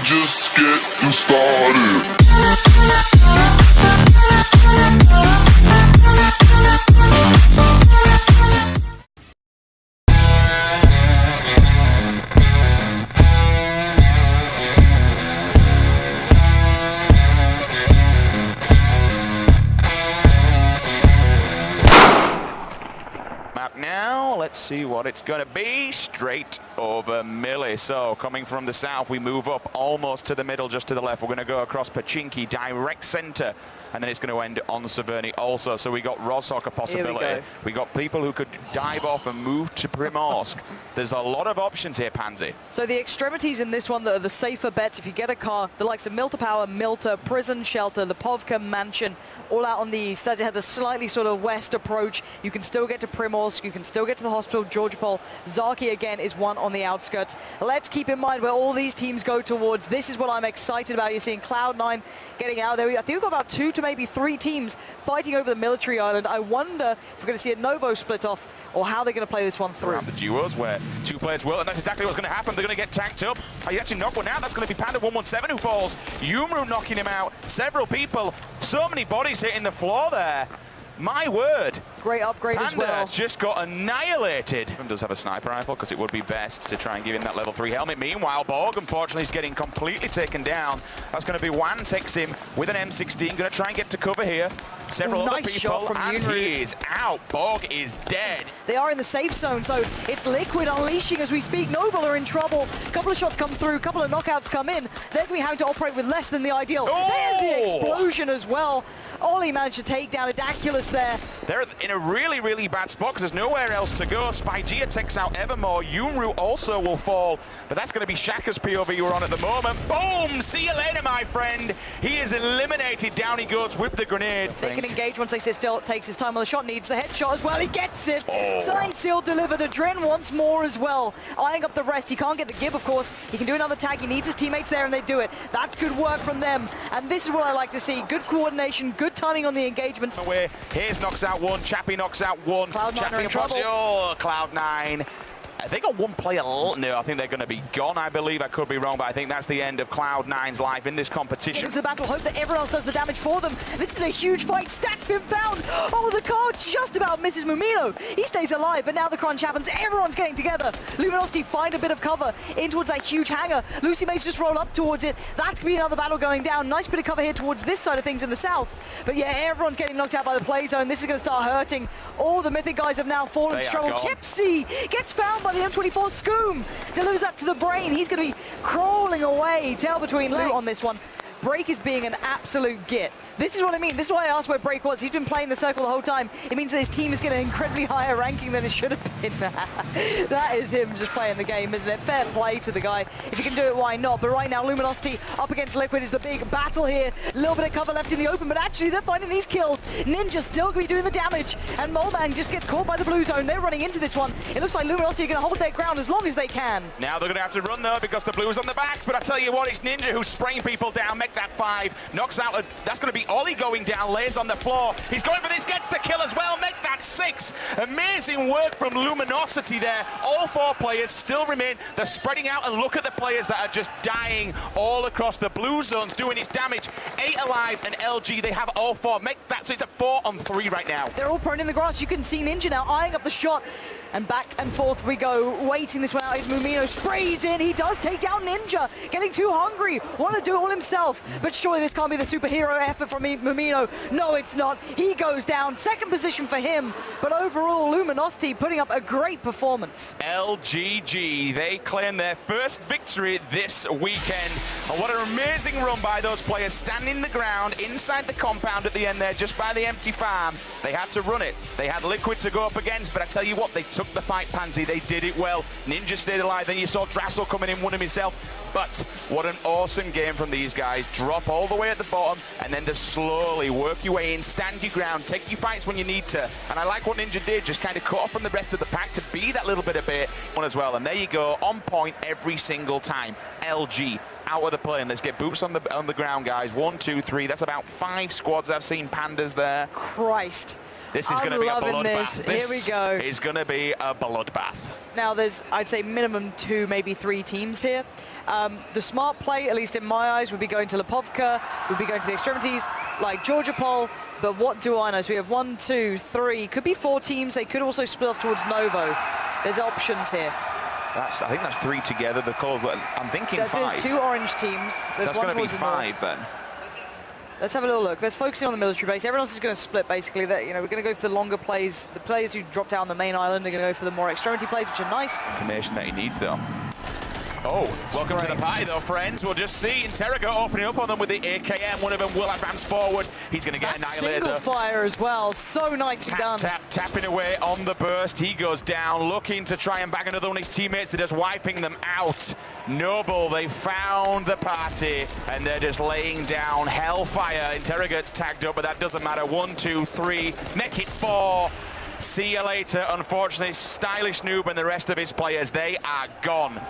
just getting started. Now, let's see what it's going to be. Straight over Millie. So, coming from the south, we move up almost to the middle, just to the left. We're going to go across Pachinki, direct center, and then it's going to end on Severny also. So we got Rostock a possibility. We got people who could dive off and move to Primorsk. There's a lot of options here, Pansy. So the extremities in this one that are the safer bets, if you get a car, the likes of Milta Power, Milta, Prison Shelter, the Povka Mansion, all out on the east. As it has a slightly sort of west approach, you can still get to Primorsk, you can still get to the hospital, Georgopol. Zaki again is one on the outskirts. Let's keep in mind where all these teams go towards. This is what I'm excited about. You're seeing Cloud9 getting out there. I think we've got about 2 to maybe 3 teams fighting over the military island. I wonder if we're going to see a Novo split off or how they're going to play this one through. Around the duos where 2 players will, and that's exactly what's going to happen. They're going to get tanked up. Oh, you actually knock one out. That's going to be Panda 117 who falls. Yumru knocking him out. Several people. So many bodies hitting the floor there. My word. Great upgrade Panda as well. Just got annihilated. He does have a sniper rifle because it would be best to try and give him that level 3 helmet. Meanwhile, Borg, unfortunately, is getting completely taken down. That's going to be Wan takes him with an M16. Going to try and get to cover here. Several other nice people, shot from and Yunru. he is out. Borg is dead. They are in the safe zone, so it's Liquid unleashing as we speak. Noble are in trouble. A couple of shots come through, a couple of knockouts come in. They're going to be having to operate with less than the ideal. Oh! There's the explosion as well. Ollie managed to take down Adaculus there. They're in a really, really bad spot because there's nowhere else to go. Spygia takes out Evermore. Yunru also will fall, but that's going to be Shaka's POV we're on at the moment. Boom! See you later, my friend. He is eliminated. Down he goes with the grenade. They can engage once they sit still. Takes his time on the shot, needs the headshot as well. He gets it. Oh. Sign Seal delivered. Adren once more as well. Eyeing up the rest. He can't get the give, of course. He can do another tag. He needs his teammates there, and they do it. That's good work from them. And this is what I like to see. Good coordination, good timing on the engagements. Away. Hayes knocks out one. Chappie knocks out one. Cloud9 are in trouble. Oh, Cloud9. They got one player. No, I think they're going to be gone, I believe. I could be wrong, but I think that's the end of Cloud9's life in this competition. Into the battle, hope that everyone else does the damage for them. This is a huge fight. Stat's been found. Oh, the car just about misses Mumino. He stays alive, but now the crunch happens. Everyone's getting together. Luminosity find a bit of cover in towards that huge hangar. Lucy Mace just roll up towards it. That's going to be another battle going down. Nice bit of cover here towards this side of things in the south. But yeah, everyone's getting knocked out by the play zone. This is going to start hurting. All the Mythic guys have now fallen to trouble. Chipsy gets found by the M24 Scoom. Delivers that to the brain. He's going to be crawling away. Tail between legs on this one. Break is being an absolute git. This is what I mean. This is why I asked where Break was. He's been playing the circle the whole time. It means that his team is getting incredibly higher ranking than it should have been. That is him just playing the game, isn't it? Fair play to the guy. If you can do it, why not? But right now, Luminosity up against Liquid is the big battle here. A little bit of cover left in the open, but actually they're finding these kills. Ninja still going to be doing the damage, and Molman just gets caught by the blue zone. They're running into this one. It looks like Luminosity are going to hold their ground as long as they can. Now they're going to have to run, though, because the blue's on the back. But I tell you what, it's Ninja who's spraying people down. Make that 5. Knocks out. That's going to be Ollie going down. Lays on the floor. He's going for this, gets the kill as well. Make that 6. Amazing work from Luminosity there. All 4 players still remain. They're spreading out, and look at the players that are just dying all across the blue zones, doing its damage. 8 alive and LG, they have all 4. Make that, so it's at 4 on 3 right now. They're all prone in the grass. You can see Ninja now eyeing up the shot. And back and forth we go, waiting this one out. Is Mumino sprays in. He does take down Ninja, getting too hungry. Want to do it all himself, but surely this can't be the superhero effort from Mumino. No, it's not. He goes down. 2nd position for him, but overall, Luminosity putting up a great performance. LGG, they claim their first victory this weekend. And what an amazing run by those players, standing the ground inside the compound at the end there, just by the empty farm. They had to run it. They had Liquid to go up against, but I tell you what, they took the fight, Pansy. They did it well. Ninja stayed alive. Then you saw Drassel coming in, won him himself. But what an awesome game from these guys. Drop all the way at the bottom, and then just slowly work your way in, stand your ground, take your fights when you need to. And I like what Ninja did, just kind of cut off from the rest of the pack to be that little bit of bait one as well. And there you go, on point every single time. LG out of the play, and let's get boots on the ground, guys. 1, 2, 3. That's about 5 squads. I've seen Pandas there. Christ. This is going to be a bloodbath. Here we go. This is going to be a bloodbath. Now there's, I'd say, minimum 2, maybe 3 teams here. The smart play, at least in my eyes, would be going to Lipovka, would be going to the extremities, like Georgia Pol. But what do I know? So we have 1, 2, 3, could be 4 teams. They could also split off towards Novo. There's options here. I think that's 3 together. The calls. I'm thinking 5. There's 2 orange teams. There's That's one going to be towards the 5 north. then. Let's have a little look. Let's focus in on the military base. Everyone else is going to split, basically. That, you know, we're going to go for the longer plays. The players who drop down the main island are going to go for the more extremity plays, which are nice. Information that he needs, though. Oh, welcome to the party, though, friends. We'll just see Interroga opening up on them with the AKM. One of them will advance forward. He's going to get annihilated. Single fire as well. So nicely done. Tapping away on the burst. He goes down, looking to try and bag another one of his teammates. They're just wiping them out. Noble, they found the party, and they're just laying down hellfire. Interroga gets tagged up, but that doesn't matter. 1, 2, 3. Make it 4. See you later. Unfortunately, Stylish Noob and the rest of his players, they are gone.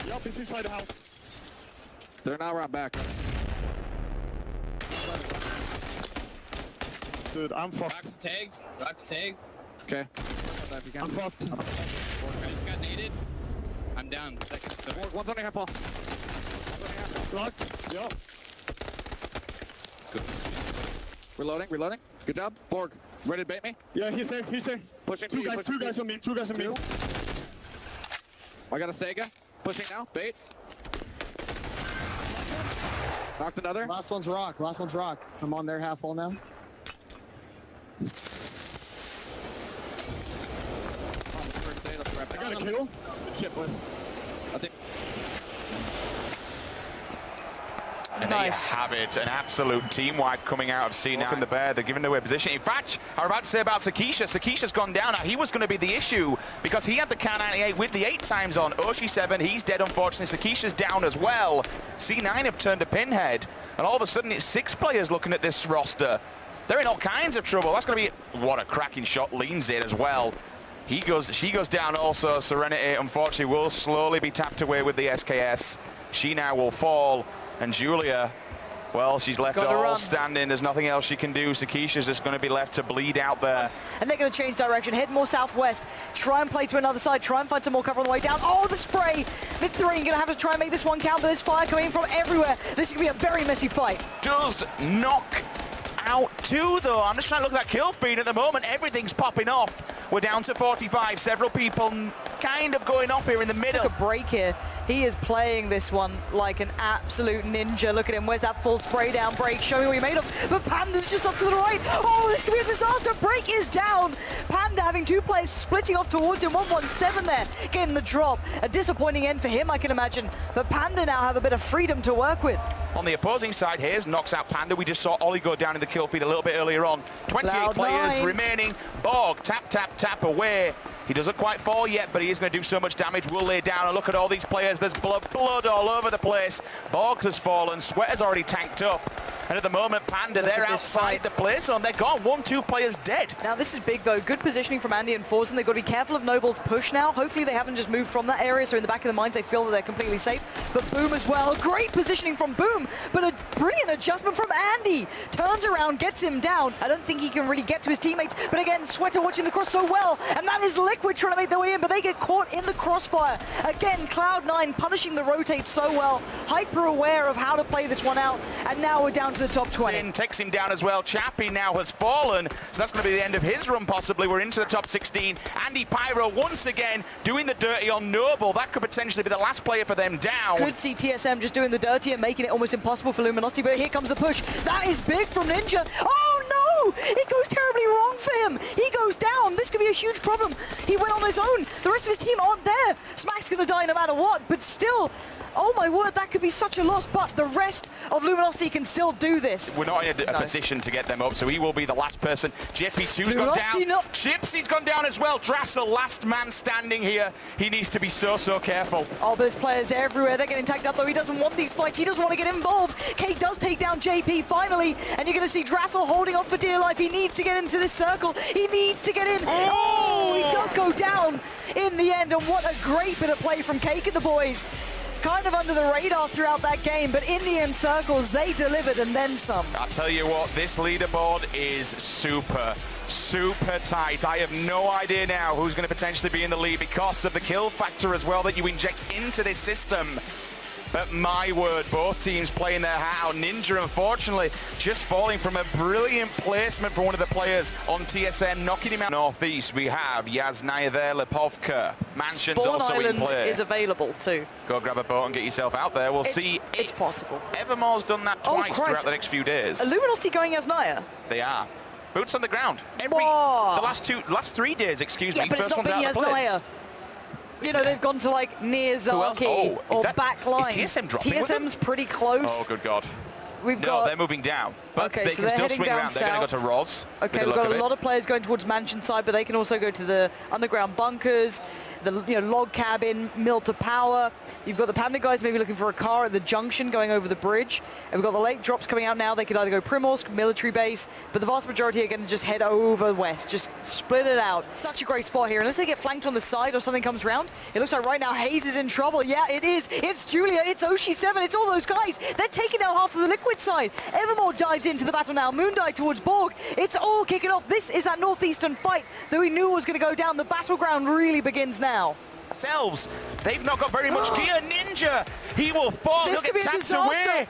Yup, he's inside the house. They're now right back. Dude, I'm fucked. Rock's tagged. Okay. I'm fucked. I just got naded. I'm down. One's on a half ball. Locked. Yup. Good. Reloading. Good job. Borg, ready to bait me? Yeah, he's here. Pushing two guys on me. I got a Sega. Pushing now. Bait. Knocked another. Last one's rock. I'm on their half wall now. I got a kill. Good shit, boys. I think. And Nice. they have it, an absolute team wipe coming out of C9. And the Bear, they're giving away position. In fact, I was about to say about Sakisha. Sakisha's gone down. Now, he was going to be the issue because he had the Kar 98 with the 8 times on. Oshi 7, he's dead, unfortunately. Sakisha's down as well. C9 have turned a pinhead, and all of a sudden it's 6 players looking at this roster. They're in all kinds of trouble. That's going to be, what a cracking shot. Leans in as well. She goes down also. Serenity, unfortunately, will slowly be tapped away with the SKS. She now will fall. And Julia, well, she's left all standing. There's nothing else she can do. Sakisha's just going to be left to bleed out there. And they're going to change direction, head more southwest, try and play to another side, try and find some more cover on the way down. Oh, the spray! Mid-3, going to have to try and make this one count, but there's fire coming from everywhere. This is going to be a very messy fight. Does knock out 2, though. I'm just trying to look at that kill feed at the moment. Everything's popping off. We're down to 45. Several people kind of going off here in the middle. Took a break here. He is playing this one like an absolute ninja. Look at him. Where's that full spray down break? Show me what you're made of. But Panda's just off to the right. Oh, this could be a disaster. Break is down. Panda having 2 players splitting off towards him. 117 there, getting the drop. A disappointing end for him, I can imagine. But Panda now have a bit of freedom to work with. On the opposing side, Hayes knocks out Panda. We just saw Ollie go down in the kill feed a little bit earlier on. 28 Cloud9. players remaining. Borg, tap away. He doesn't quite fall yet, but he is going to do so much damage. We'll lay down and look at all these players. There's blood all over the place. Borg has fallen. Sweater's already tanked up. And at the moment, Panda, they're outside the play zone. They're gone. 1, 2 players dead. Now, this is big, though. Good positioning from Andy and Forzen. They've got to be careful of Noble's push now. Hopefully, they haven't just moved from that area, so in the back of their minds, they feel that they're completely safe. But Boom as well. Great positioning from Boom, but a brilliant adjustment from Andy. Turns around, gets him down. I don't think he can really get to his teammates. But again, Sweater watching the cross so well. And that is Liquid trying to make their way in, but they get caught in the crossfire. Again, Cloud9 punishing the rotate so well. Hyper aware of how to play this one out. And now we're down to the top 20. Takes him down as well. Chappie now has fallen, so that's going to be the end of his run possibly. We're into the top 16. Andy Pyro once again doing the dirty on Noble. That could potentially be the last player for them down. Could see TSM just doing the dirty and making it almost impossible for Luminosity, but here comes the push. That is big from Ninja. Oh no! It goes terribly wrong for him. He goes down. This could be a huge problem. He went on his own. The rest of his team aren't there. Smack's going to die no matter what, but still, oh my word, that could be such a loss, but the rest of Luminosity can still do this. We're not in a position to get them up, so he will be the last person. JP2's gone down. No. Chipsy's gone down as well. Drassel, last man standing here. He needs to be so careful. Oh, there's players everywhere. They're getting tagged up, though. He doesn't want these fights. He doesn't want to get involved. Kate does take down JP finally, and you're going to see Drassel holding on for dear life. He needs to get into this circle. He needs to get in. Oh, he does go down in the end, and what a great bit of play from Cake and the boys. Kind of under the radar throughout that game, but in the end circles, they delivered and then some. I'll tell you what, this leaderboard is super super tight. I have no idea now who's going to potentially be in the lead because of the kill factor as well that you inject into this system. But my word, both teams playing their hat out. Ninja, unfortunately, just falling from a brilliant placement for one of the players on TSM, knocking him out. Northeast, we have Yasnaya there, Lipovka. Mansion's Spawn also Island in play. is available too. Go grab a boat and get yourself out there. We'll see It's if possible. Evermore's done that twice Christ. throughout the next few days. Luminosity going as Naya. They are. Boots on the ground. The Whoa. last 3 days, excuse Yeah, me. but it's First not one's been out of play. Yasnaya. You know, they've gone to like near Who else? Zaki Oh, or is that- back line. is TSM dropping with them? TSM's pretty close. Oh, good God. We've No, got they're moving down. But Okay, they so can they're still heading swing down around. They're going to go to Roz. Okay, we've got a lot of players going towards Mansion side, but they can also go to the underground bunkers, the log cabin, mill to power. You've got the Panda guys maybe looking for a car at the junction going over the bridge. And we've got the lake drops coming out now. They could either go Primorsk, military base, but the vast majority are going to just head over west, just split it out. Such a great spot here. Unless they get flanked on the side or something comes around, it looks like right now Hayes is in trouble. Yeah, it is. It's Julia, it's Oshi7, it's all those guys. They're taking down half of the Liquid side. Evermore dives into the battle now. Moondie towards Borg. It's all kicking off. This is that northeastern fight that we knew was going to go down. The battleground really begins now. Themselves. They've not got very much gear. Ninja, he will fall. This He'll could get be a tapped disaster. away.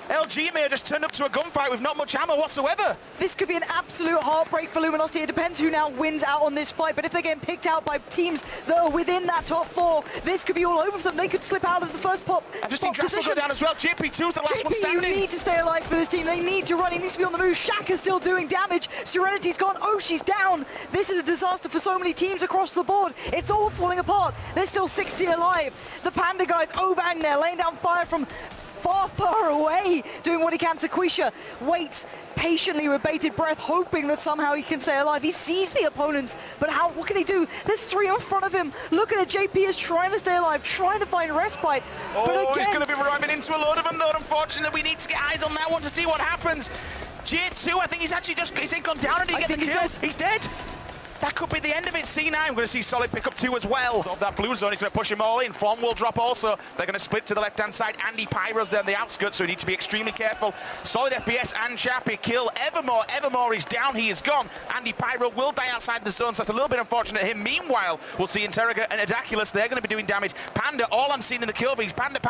LG may have just turned up to a gunfight with not much ammo whatsoever. This could be an absolute heartbreak for Luminosity. It depends who now wins out on this fight, but if they're getting picked out by teams that are within that top four, this could be all over for them. They could slip out of the first pop. I've just seen Drassel position. go down as well. JP2's the last one JP, you standing. need to stay alive for this team. They need to run. He needs to be on the move. Shaka's still doing damage. Serenity's gone. Oh, she's down. This is a disaster for so many teams across the board. It's all falling apart. There's still 60 alive. The Panda guys, Obang there, laying down fire from far away, doing what he can. Sequisha waits patiently with bated breath, hoping that somehow he can stay alive. He sees the opponents, but what can he do? There's 3 in front of him. Looking at JP is trying to stay alive, trying to find respite. Oh, but again, he's going to be arriving into a load of them, though. Unfortunately, we need to get eyes on that one to see what happens. J2, I think he's actually he's gone down and he get the kill. He's dead. That could be the end of it. C9, we're going to see Solid pick up 2 as well. Of that blue zone, he's going to push him all in. Form will drop also. They're going to split to the left-hand side. Andy Pyro's there on the outskirts, so we need to be extremely careful. Solid FPS and Chappie kill Evermore. Evermore is down. He is gone. Andy Pyro will die outside the zone, so that's a little bit unfortunate him. Meanwhile, we'll see Interroga and Adaculus. They're going to be doing damage. Panda, all I'm seeing in the kill feeds. Panda.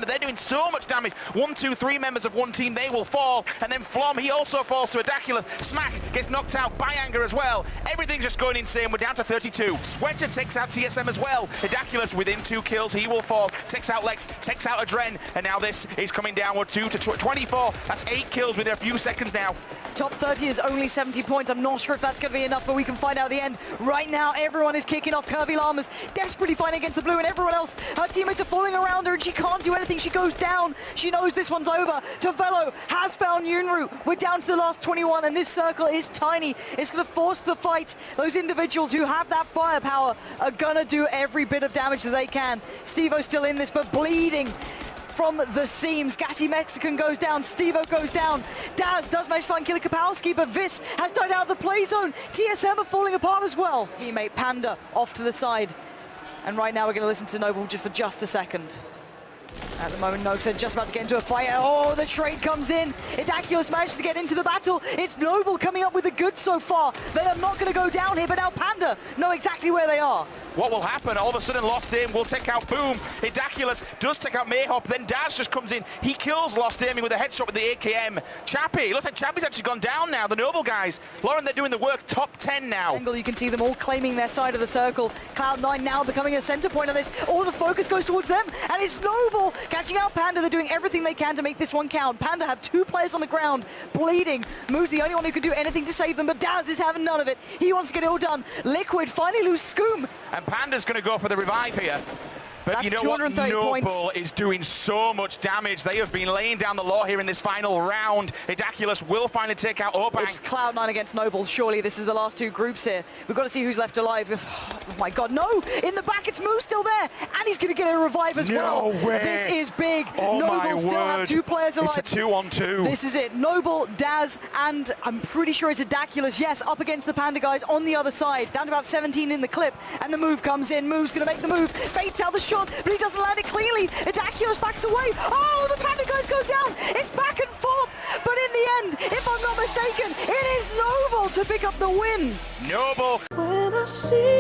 They're doing so much damage. 1, 2, 3 members of one team, they will fall. And then Flom, he also falls to Adaculus. Smack gets knocked out by Anger as well. Everything's just going insane. We're down to 32. Sweater takes out TSM as well. Adaculus within 2 kills, he will fall. Takes out Lex, takes out Adren, and now this is coming downward 2 to 24. That's 8 kills within a few seconds now. Top 30 is only 70 points. I'm not sure if that's going to be enough, but we can find out at the end. Right now, everyone is kicking off. Curvy Llamas desperately fighting against the blue, and everyone else, her teammates are falling around her, and she can't do anything. She goes down. She knows this one's over. Tavelo has found Yunru. We're down to the last 21, and this circle is tiny. It's going to force the fight. Those individuals who have that firepower are going to do every bit of damage that they can. Stevo's still in this, but bleeding from the seams. Gassy Mexican goes down, Stevo goes down. Daz does manage to find Killer Kapowski, but Vis has died out of the play zone. TSM are falling apart as well. Teammate Panda off to the side. And right now we're going to listen to Noble just for just a second. At the moment, Nox are just about to get into a fight. Oh, the trade comes in. Idaculus manages to get into the battle. It's Noble coming up with the goods so far. They are not going to go down here, but now Panda know exactly where they are. What will happen? All of a sudden, Lost Aim will take out Boom. Idaculus does take out Mayhop. Then Daz just comes in. He kills Lost Aiming with a headshot with the AKM. Chappie, looks like Chappie's actually gone down now. The Noble guys. Lauren, they're doing the work. Top 10 now. Angle, you can see them all claiming their side of the circle. Cloud9 now becoming a center point of this. All the focus goes towards them, and it's Noble catching out Panda. They're doing everything they can to make this one count. Panda have 2 players on the ground, bleeding. Moo's the only one who can do anything to save them, but Daz is having none of it. He wants to get it all done. Liquid finally lose Scoom. And Panda's going to go for the revive here. But That's you know what? 230 Noble points. is doing so much damage. They have been laying down the law here in this final round. Idaculus will finally take out Obang. It's Cloud9 against Noble. Surely this is the last 2 groups here. We've got to see who's left alive. Oh my God, no! In the back, it's Moo still there, and he's going to get a revive as well. No way! This is big. Oh Noble still have 2 players alive. It's a 2-on-2. This is it. Noble, Daz, and I'm pretty sure it's Idaculus. Yes, up against the Panda guys on the other side. Down to about 17 in the clip, and the move comes in. Moo's going to make the move. Baits out the shot, but he doesn't land it cleanly. Idaculus backs away. Oh, the Panda guys go down. It's back and forth. But in the end, if I'm not mistaken, it is Noble to pick up the win. Noble. When I see